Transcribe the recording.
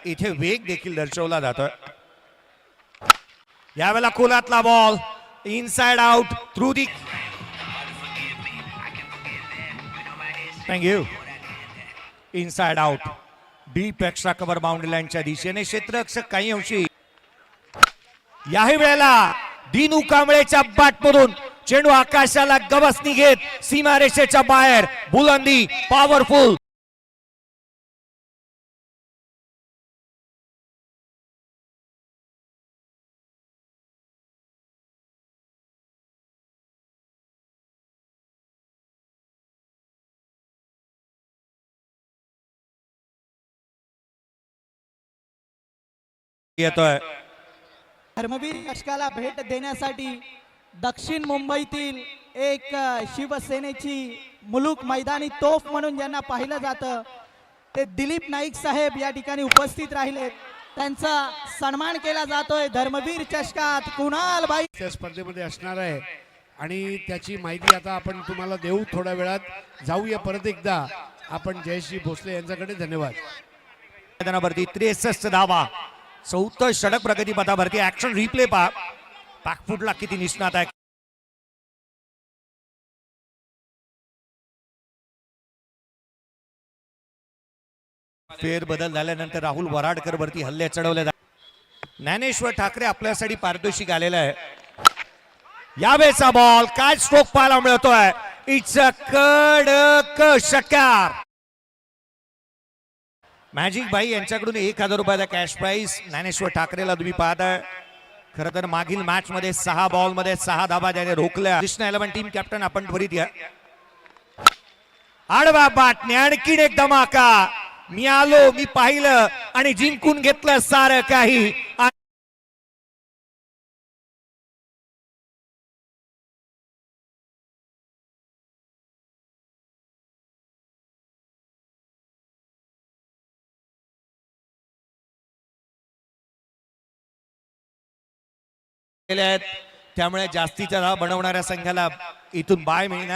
इथे वेग देखील दर्शवला जातोय. यावेळेला खोलातला बॉल इनसाइड आउट थ्रू दी. Thank you. Inside out deep extra cover boundary लाईनच्या दिशेने क्षेत्ररक्षक काही अंशी. याही वेळेला दिनू कांबळेच्या बॅटमधून चेंडू आकाशाला गवसणी घेत सीमारेषेच्या बाहेर बुलंदी पॉवरफुल. येतोय. धर्मवीर यशकाला भेट देण्यासाठी दक्षिण मुंबईतील एक शिवसेनेची मुलूक मैदानी तोफ म्हणून ज्यांना पाहिलं जातं ते दिलीप नाईक साहेब या ठिकाणी उपस्थित राहिले. त्यांचा सन्मान केला जातोय. धर्मवीर चषकात कुणाल बाई त्या स्पर्धेमध्ये असणार आहे आणि त्याची माहिती आता आपण तुम्हाला देऊ थोड्या वेळात. जाऊया परत एकदा आपण जयश्री भोसले यांच्याकडे. धन्यवाद. मैदानावरती 63 धावा 74 षटक प्रगती पथावरती. ऍक्शन रिप्ले पहा. बॅकफुटला किती निष्णात आहे. फेर बदल झाल्यानंतर राहुल वराडकर वरती हल्ले चढवले जातात. ज्ञानेश्वर ठाकरे आपल्यासाठी पारितोषिक आलेलं आहे. यावेळेचा बॉल काय स्ट्रोक पाहायला मिळतोय. इट्स अ कडक षटकार. मॅजिक भाई यांच्याकडून 1000 रुपयाचा कॅश प्राइस ज्ञानेश्वर ठाकरेला तुम्ही पाहताय. खरं तर मागील मॅच मध्ये 6 बॉल मध्ये 6 धावा ज्याने रोखल्या. कृष्ण 11 टीम कॅप्टन आपण त्वरित या. आडवा बाटने आणखीन एक धमाका. मी आलो मी पाहिलं आणि जिंकून घेतलं सारं काही. त्यामुळे जास्तीचा धावा बनवणाऱ्या संघाला इथून बाय मिळणार.